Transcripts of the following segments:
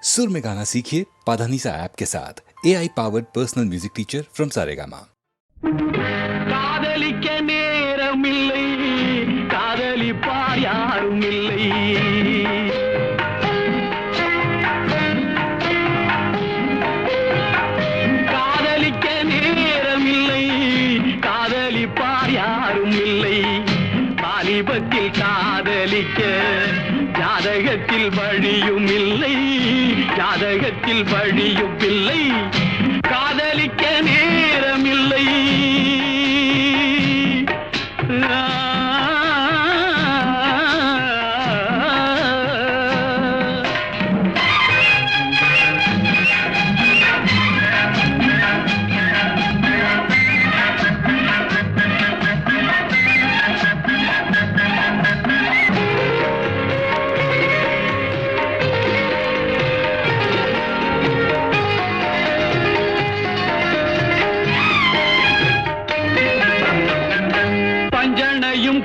सुर में गाना सीखिए पाधानीसा ऐप के साथ AI powered personal music teacher from Saregama. காதலிக்க நேரமில்லை, காதலிப்பார் யாரும் இல்லை. காதலிக்க நேரமில்லை, காதலிப்பார் யாரும் இல்லை. வாலிபத்தில் காதலிக்க ஜாதகத்தில் வழியும் இல்லை, ஜாதகத்தில் வழியும் இல்லை. காதலிக்க நேரமில்லை.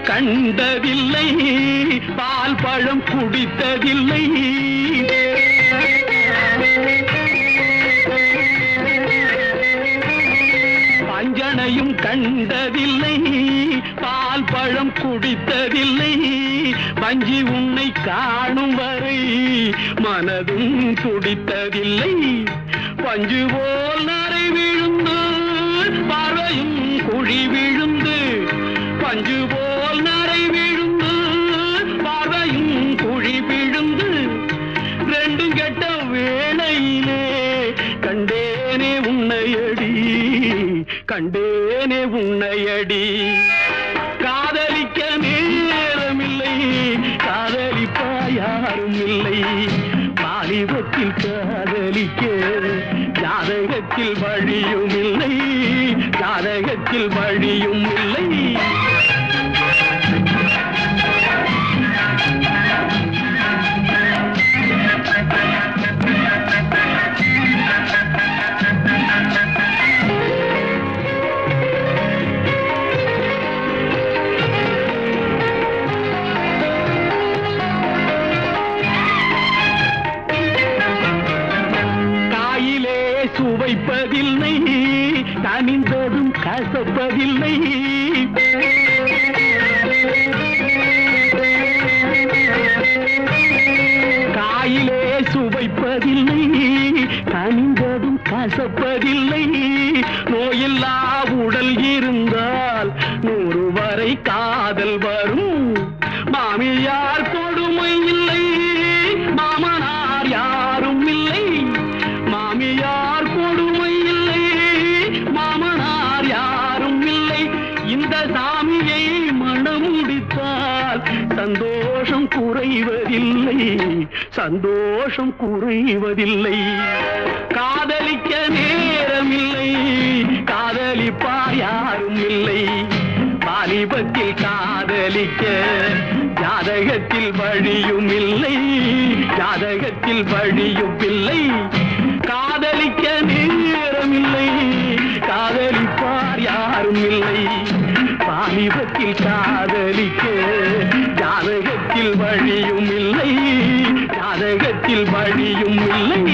கண்டதில்லை, பால் பழம் குடித்ததில்லை. பஞ்சனையும் கண்டதில்லை, பால் பழம் குடித்ததில்லை. வஞ்சி உன்னை காணும் வரை மனதும் துடித்ததில்லை. பஞ்சு போல் நரை விழுந்து பார்வையும் குழி விழுந்து, பஞ்சு போல் நரை விழுந்து பார்வையும் குழி விழுந்து, ரெண்டும் கெட்ட வேளையிலே கண்டேனே உன்னையடி, கண்டேனே உன்னையடி. காதலிக்க நேரமில்லை, காதலிப்பா யாரும் இல்லை. வாலிபத்தில் காதலிக்க ஜாதகத்தில் வழியும் இல்லை, ஜாதகத்தில் வழியும் இல்லை. சுவைப்பதில்லை, கனிந்ததும் கசப்பதில்லை. காயிலே சுவைப்பதில்லை, கனிந்ததும் கசப்பதில்லை. நோயில்லா உடல் இருந்தால் 100 வரை காதல் வரும். மாமியார் கொடுமை இல்லை, மாமனார் யாரும் இல்லை. மாமியார் கொடுமை இல்லை, மாமனார் யாரும் இல்லை. இந்த சாமியை மனம் முடித்தால் சந்தோஷம் குறைவதில்லை, சந்தோஷம் குறைவதில்லை. காதலிக்க நேரமில்லை, காதலிப்பார் யாரும் இல்லை. வாலிபத்தில் காதலிக்க ஜாதகத்தில் வழியும் இல்லை, ஜாதகத்தில் வழியும் இல்லை. காதலிக்க நேரமில்லை, காதலிப்பார் யாரும் இல்லை. வாலிபத்தில் காதலிக்க ஜாதகத்தில் வழியும் இல்லை, ஜாதகத்தில் வழியும் இல்லை.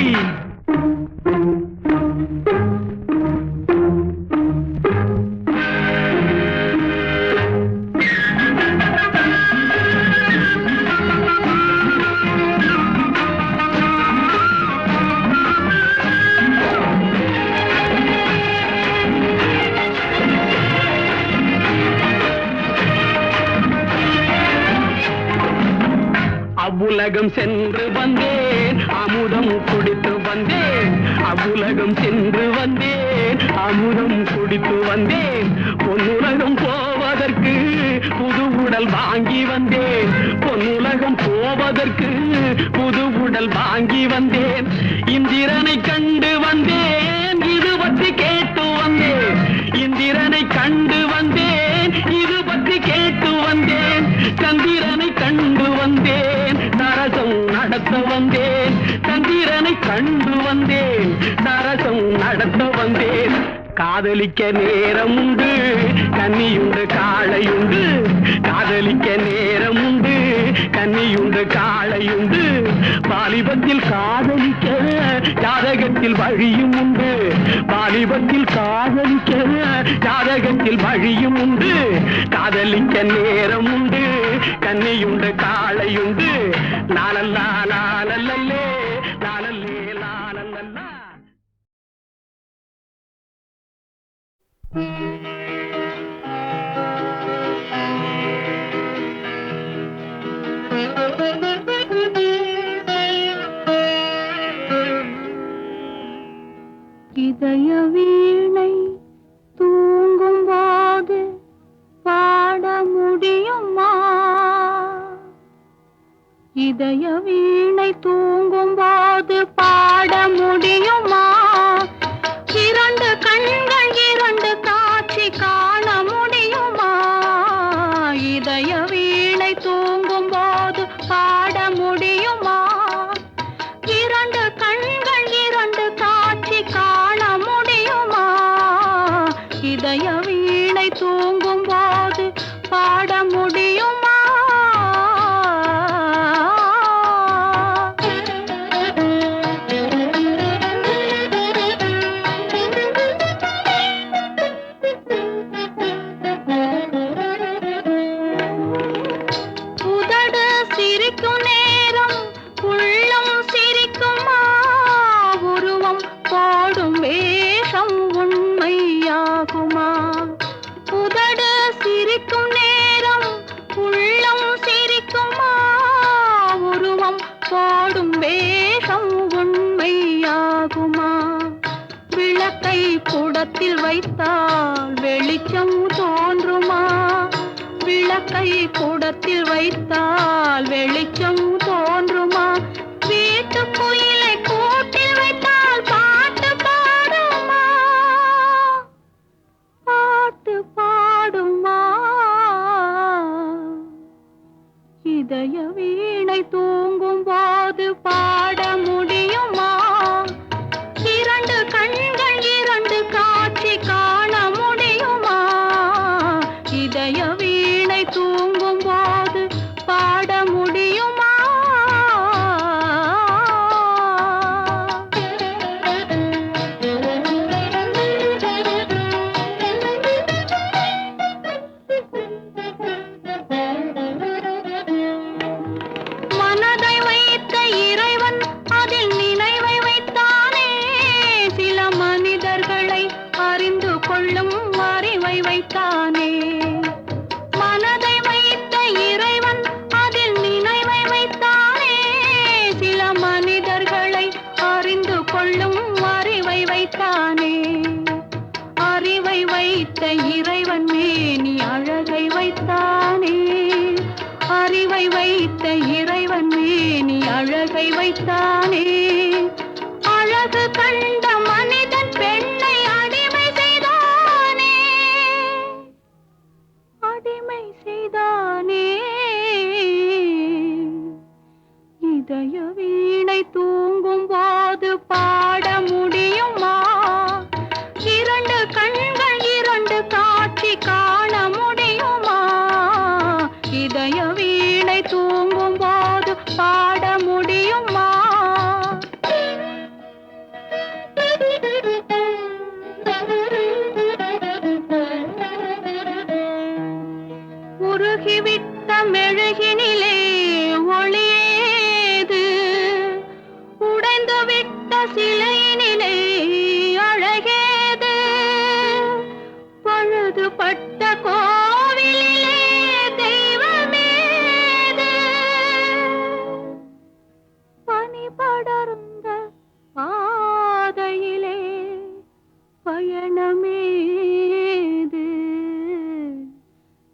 அவ்வுலகம் சென்று வந்தேன், அமுதம் குடித்து வந்தேன். அவ்வுலகம் சென்று வந்தேன், அமுதம் குடித்து வந்தேன். பொன்னுலகம் போவதற்கு புது உடல் வாங்கி வந்தேன். பொன்னுலகம் போவதற்கு புது உடல் வாங்கி வந்தேன். இந்திரனை கண்டு வந்தேன், இது பற்றி கேட்டு வந்தேன். இந்திரனை கண்டு வந்தேன், இது பற்றி கேட்டு வந்தேன். சந்திரனை கண்டு வந்தேன், நரசம் நடத்த வந்தேன். சந்திரனை கண்டு வந்தேன், நரசம் நடத்த வந்தேன். காதலிக்க நேரம் உண்டு, கன்னியுண்டு காளையுண்டு. காதலிக்க நேரம் உண்டு, கன்னியுண்டு காளையுண்டு. வாலிபத்தில் காதலிக்க ஜாதகத்தில் வழியும் உண்டு, வாலிபத்தில் காதலிக்க ஜாதகத்தில் வழியும் உண்டு, காதலிக்க நேரம் உண்டு, கன்னியுண்டு காளையுண்டு, லாலல்லா லாலல்லல்லே லாலல்லே லாலல்லா. இதய வீணை தூங்கும் போது பாட முடியுமா? இதய வீணை தூங்கும் போது பாட முடியுமா? இரண்டு கண்கள் இரண்டு காட்சி காண முடியுமா? இதய வீணை தூங்கும் போது பாட முடியுமா? இரண்டு கண்கள் இரண்டு காட்சி காண முடியுமா? இதய வீணை தூங்கும் போது பாட முடியுமா? உதடு சிரிக்கும் நேரம் உள்ளம் சிரிக்குமா? உருவம் போடும் வேஷம் உண்மையாகுமா? உதடு சிரிக்கும் நேரம் உள்ளம் சிரிக்குமா? உருவம் போடும் வேஷம் உண்மையாகுமா? விளக்கை குடத்தில் வைத்தால் வெளிச்சம் தோன்றுமா? விளக்கை குடத்தில் வைத்தால் வெளிச்சம் தோன்றுமா? வீட்டு குயிலை கூட்டில் வைத்தால் பாட்டு பாடுமா? பாட்டு பாடுமா? இதய வீணை தூங்கும் போது பாட முடியுமா? இரண்டு கண்கள் இரண்டு காட்சி காண முடியுமா? இதய வீணை தூங்கும் போது பாட முடியுமா? மனதை வைத்த இறைவன் அதில் நினைவை வைத்தானே, சில மனிதர்களை அறிந்து கொள்ளும் அறிவை வைத்தானே. மனதை வைத்த இறைவன் அதில் நினைவை வைத்தானே, சில மனிதர்களை அறிந்து கொள்ளும் அறிவை வைத்தானே. அறிவை வைத்த இறைவன் மேனி அழகை வைத்தானே, அறிவை வைத்த இறைவன் மேனி அழகை வைத்தானே. அழகு கண்ட மனிதன் பெண்ணை அடிமை செய்தானே, அடிமை செய்தானே. இதய வீணை தூங்கும் போது பாட முடியுமா? இரண்டு கண்கள் இரண்டு காட்சி காண முடியுமா? இதய வீணை தூங்கும் போது பாட முடியுமா? உருகிவிட்ட மெழுகினிலே ஒளியேது, உடைந்து விட்ட சிலையினிலே அழகேது, பழுதுபட்ட கோவிலிலே தெய்வமேது, பனி படர்ந்த பாதையிலே பயணமேது.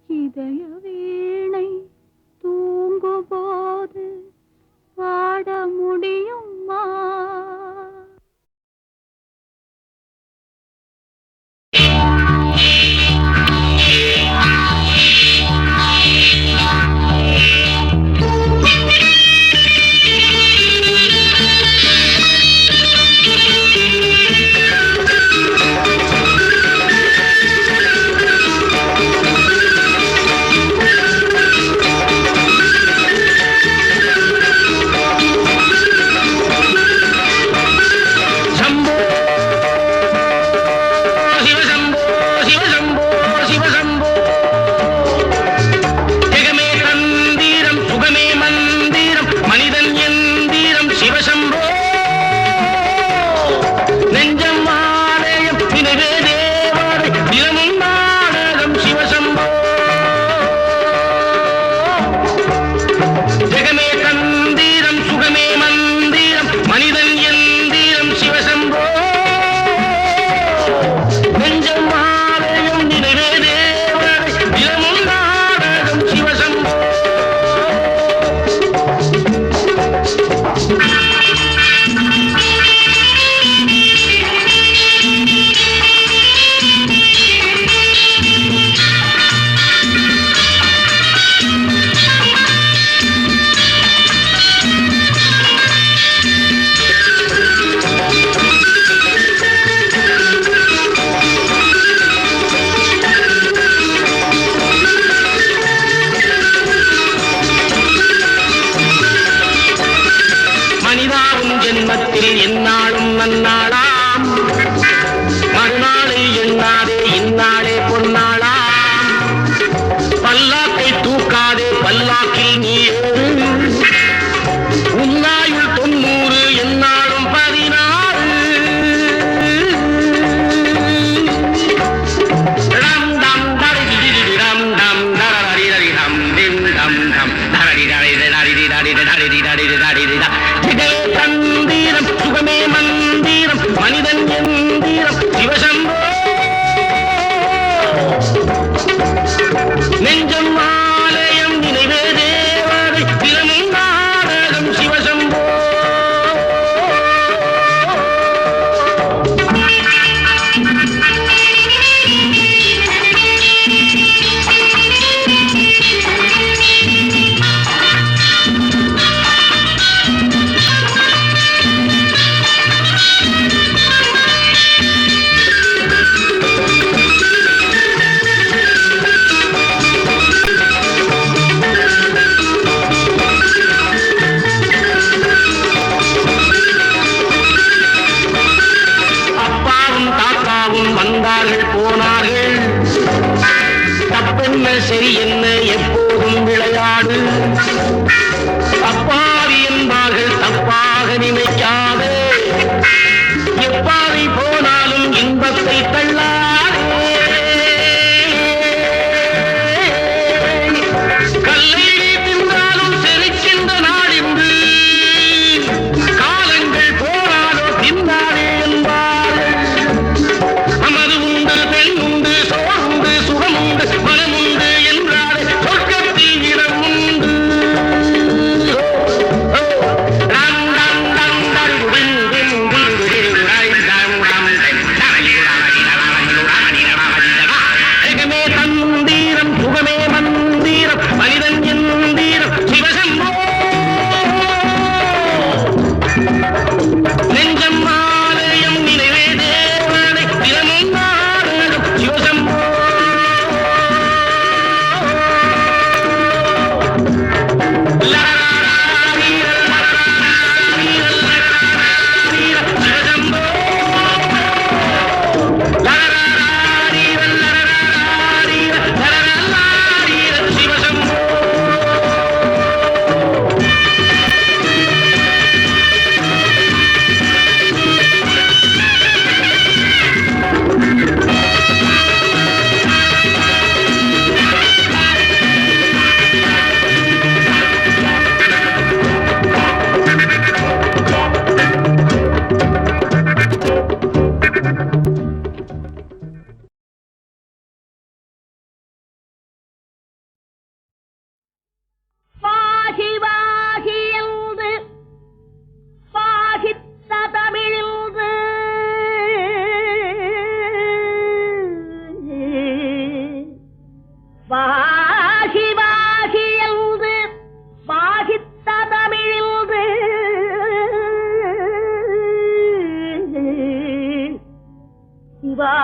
இதய வீணை தூங்கும் போது பாட முடியுமா? வரும் ஜென்மத்தில் எந்நாளும் நன்னாளாம் மறுநாளை எண்ணாதே இந்நாளே பொன்னாளாம் பல்லாக்கை தூக்காதே பல்லாக்கில் நீ ஏறு உன்னாயுள் 90 எந்நாளும் 16 ரம் டம் தரிடி ரம் டம் தரரி ரம் டிம் டம் டம் தரடி தந்திரம் சுகமே மந்திரம் மனிதன் எந்திரம் சிவசம்போ நெஞ்சம் ஆலயம் நினைவே தேவதை தினமும் நாடகம் சிவசம்போ வந்தார்கள் போனார்கள் தப்பென்ன சரி என்ன எப்போதும் விளையாடு தப்பாவி என்பார்கள் தப்பாக நினைக்காது எப்பாவை போனாலும் இன்பத்தை தள்ளாதே கல்லை தின்றாலும் செரிக்கின்ற நாடின்று காலங்கள் போராடோ தின்னாதே என்பார்கள் அமது உண்டு பெண் உண்டு சோர் உண்டு சுகம் உண்டு மனம் உண்டு என்றாலே சொர்க்கத்தில் இடம் உண்டு தந்தீரம் சுகமே மந்திரம் மனிதன் எந்தீரம் சிவசம்போ நெஞ்சம் ஆலயம் நினைவே தேவனை தினமும் நாடகம் சிவசம்போ சிவசம்போ சிவசம்போ பாகி வாகி என்று பாகித்த தமிழின்று பாகி வாகி என்று பாகித்த தமிழின்று சிவா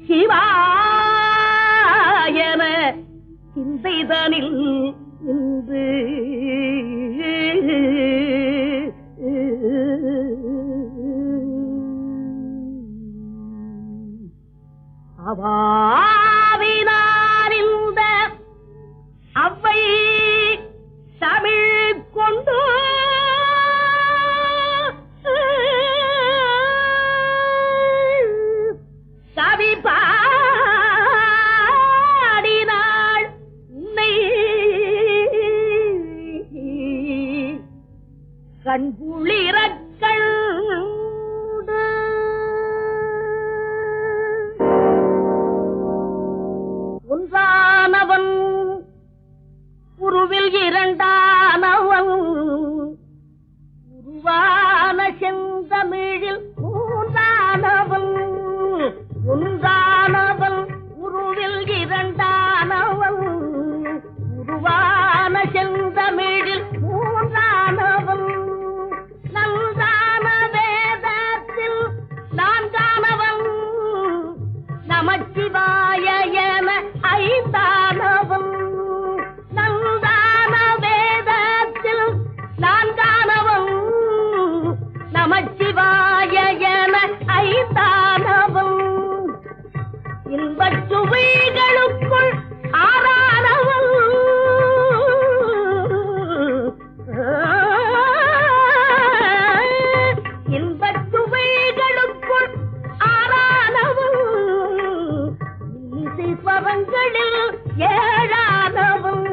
சிவா என சிந்தைதனில் இன்று அவாவினார் இந்த அவ்வை தமிழ் கொண்டு கவி பாடினாள் உன்னை கண்குளிரக்கள் ஒன்றானவன் உருவில் இரண்டானவன் உருவான செந்தமிழில் மூன்றானவன் ஒன்றானவன் உருவில் இரண்டானவன் உருவான செந்தமிழில் மூன்றானவன் நன்றான வேதத்தில் நான்கானவன் நமச்சிவாய என ஐந்தானவன் நன்றான வேத நமச்சிவாய என ஐந்தானவன் இன்பச் சுவைகளுக்குள் ஆறானவன் இன்பச் சுவைகளுக்குள் ஆறானவன் இசைஸ்வரங்களில் ஏழானவன்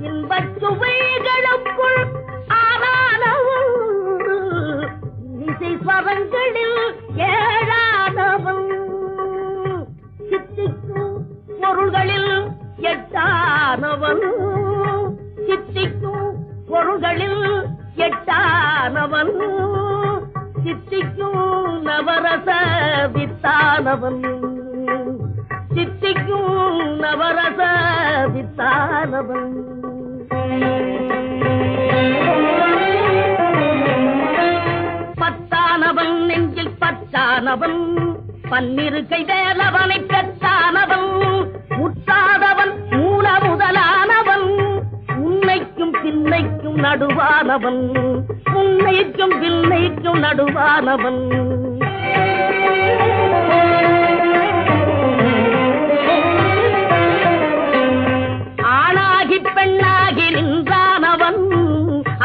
இன்பச் சுவைகளுக்குள் ஆறானவன் இசைஸ்வரங்களில் ஏழானவன் சித்திக்கும் பொருள்களில் எட்டானவன் சித்திக்கும் பொருள்களில் எட்டானவன் சித்திக்கும் நவரச வித்தானவன் சித்திக்கும் நவரச வித்தானவன் பத்தானவன் நெஞ்சில் பச்சானவன் பன்னிரு கை வேலவனை பெற்றானவன் முற்றாதவன் மூல முதலானவன் உன்னைக்கும் பின்னைக்கும் நடுவானவன் உன்னைக்கும் பின்னைக்கும் நடுவானவன் ஆணாகி பெண்ணாகி நின்றானவன்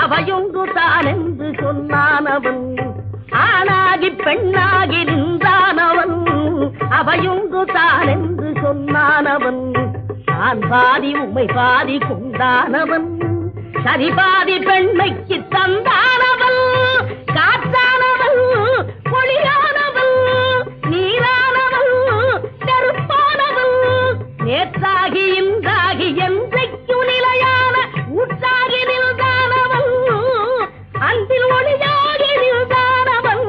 அவையொன்று தான் என்று சொன்னானவன் ஆணாகி பெண்ணாகி நின்றானவன் அவையொன்று தான் என்று சொன்னானவன் நான் பாதி உம்மை பாதி கொண்டானவன் சரி பாதி பெண்மைக்கு தந்தானவன் காற்றானவன் பொழியானவன் நீரானவன் நெருப்பானவன் நேற்றாகி இன்றாகி என்றைக்கும் நிலையான ஊற்றாகி நின்றானவன் அன்பில் ஒளியாகி நின்றானவன்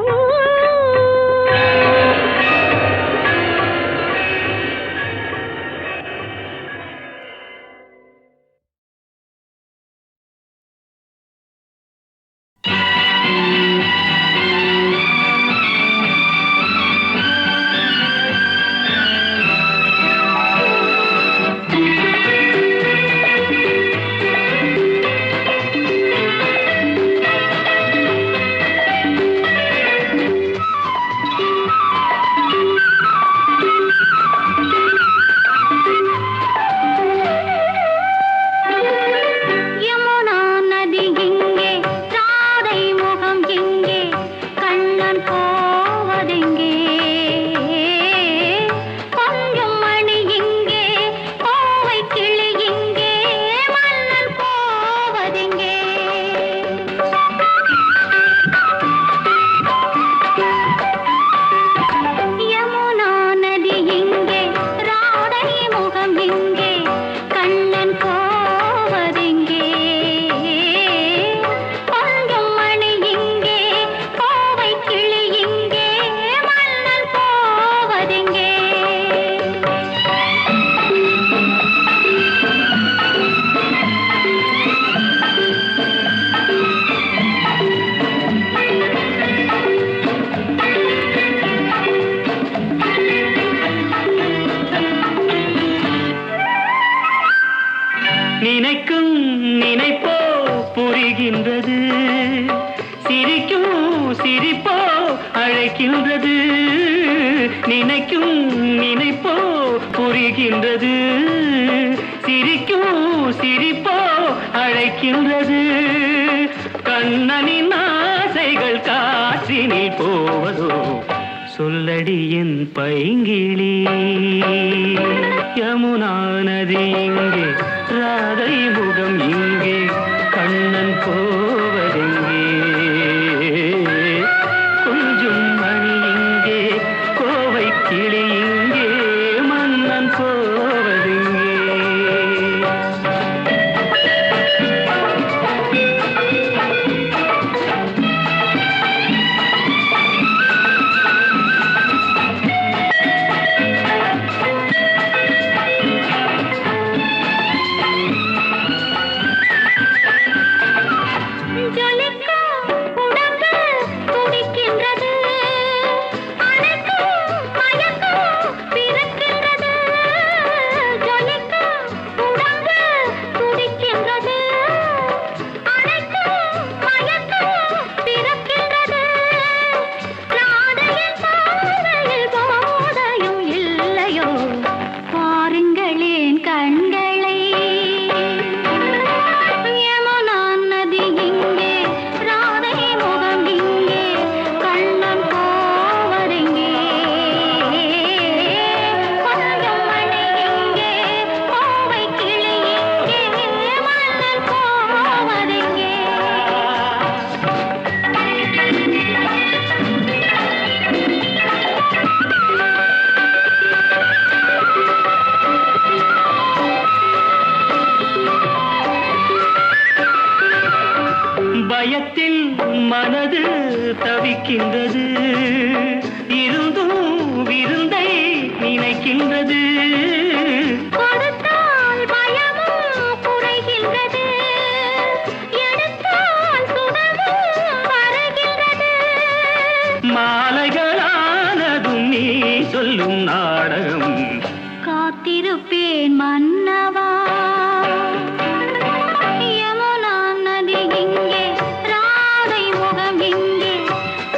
நினைக்கும் நினைப்போ புரிகின்றது சிரிக்கும் சிரிப்போ அழைக்கின்றது நினைக்கும் நினைப்போ புரிகின்றது சிரிக்கும் சிரிப்போ அழைக்கின்றது கண்ணனின் ஆசைகள் காற்றினில் போவதோ சொல்லடி என் பைங்கிளி யமுனா நதி இங்கே ராதை முகம் இங்கே கண்ணன் போவதெங்கே கொஞ்சம் மணி இங்கே கோவை கிளி இங்கே மன்னன் போவதெங்கே தவிக்கின்றது, இருந்தும் விருந்தை நினைக்கின்றது. கொடுத்தால் பயமும் குறைகின்றது, எடுத்தால் சுகமும் வருகின்றது. மாலைகளானதும் நீ சொல்லும் நாடகம். காத்திருப்பேன் மன்னவா, யமுனா நதி இங்கே, ராதை முகம் இங்கே,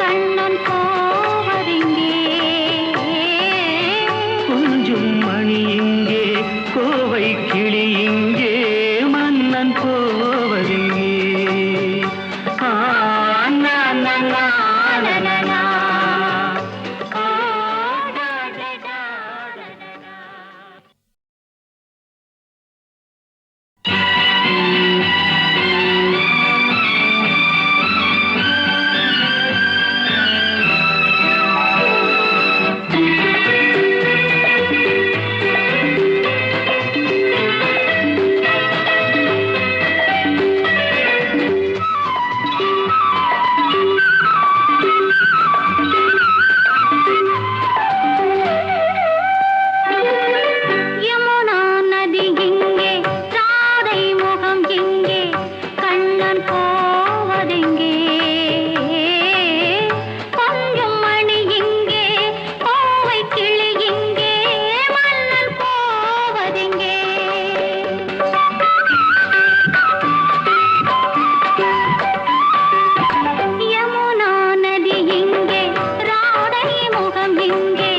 கண்ணன் போவதெங்கே. கொஞ்சம் மணி இங்கே, கோவை கிளி இங்கே, மன்னன் போவதெங்கே. ஆ, நா, நா, நா, நா, நா, நா. ஆ, டா, டா, டா, டா, டா. யமுனா நதி இங்கே, ராதை முகம் இங்கே, கண்ணன் போவதெங்கே. கொஞ்சம் மணி இங்கே, கோவை கிளி இங்கே, மன்னன் போவதெங்கே. யமுனா நதி இங்கே, ராதை முகம் இங்கே,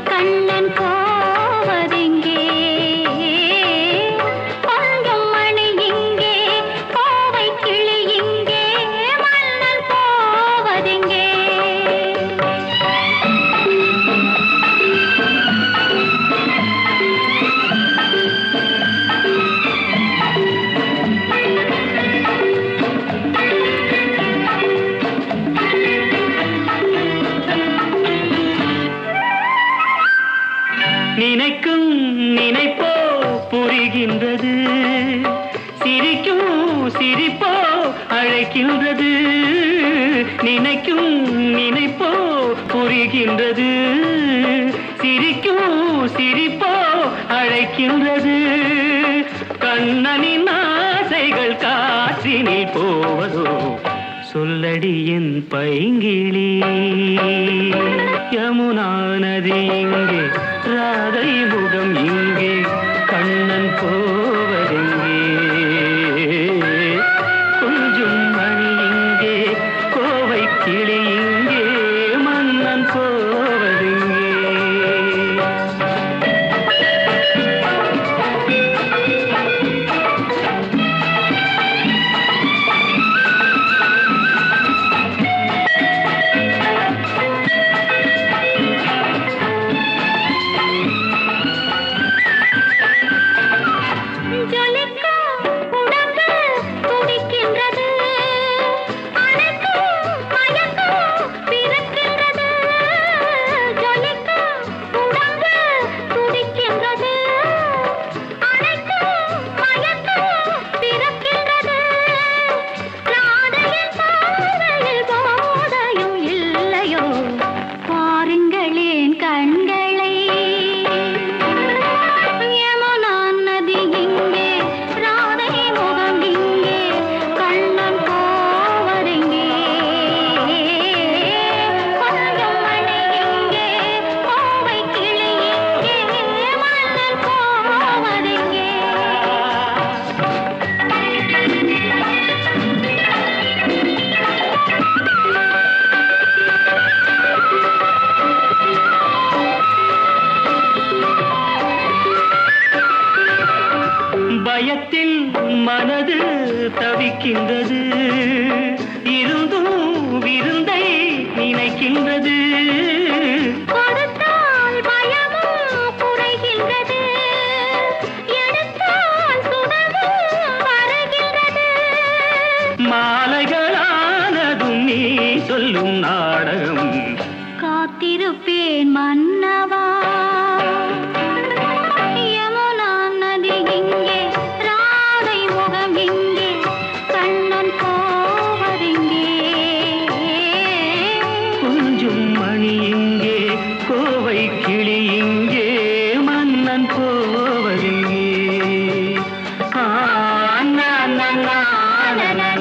கண்ணன் போவதெங்கே. கொஞ்சம் மணி இங்கே, கோவை கிளி இங்கே, மன்னன் போவதெங்கே. நினைக்கும் நினைப்போ புரிகின்றது, சிரிக்கும் சிரிப்போ அழைக்கின்றது. நினைக்கும் நினைப்போ புரிகின்றது, சிரிக்கும் சிரிப்போ அழைக்கின்றது. கண்ணனின் ஆசைகள் காற்றினில் போவதோ, சொல்லடி என் பைங்கிளி. யமுனா நதி இங்கே, ராதை முகம் இங்கே, கண்ணன் போவதெங்கே. கொஞ்சம் மணி இங்கே, கோவை கிளி இங்கே, மன்னன் போவதெங்கே. ஜொலிக்கும் உடம்பு துடிக்கின்றது, அணைக்கும் மயக்கம் பிறக்கின்றது. ஜொலிக்கும் உடம்பு துடிக்கின்றது, அணைக்கும் மயக்கம் பிறக்கின்றது. ராதையின் பார்வையில் போதையும் இல்லையோ, பாருங்களேன் கண்களை. யமுனா நதி இங்கே, ராதை முகம் இங்கே, கண்ணன் போவதெங்கே. கொஞ்சம் மணி இங்கே, கோவை கிளி இங்கே, மன்னன் போவதெங்கே. பயத்தில் மனது தவிக்கின்றது, இருந்தும் விருந்தை நினைக்கின்றது. கொடுத்தால் பயமும் குறைகின்றது, எடுத்தால் சுகமும் வருகின்றது. மாலைகளானதும் நீ சொல்லும் நாடகம். காத்திருப்பேன் மன்னவா, யமுனா நதி இங்கே, ராதை முகம் இங்கே, கண்ணன் போவதெங்கே. கோவை கிளி இங்கே மன்னன் போவதிங்கே. ஆ, நா, நா, நா, நா, நா.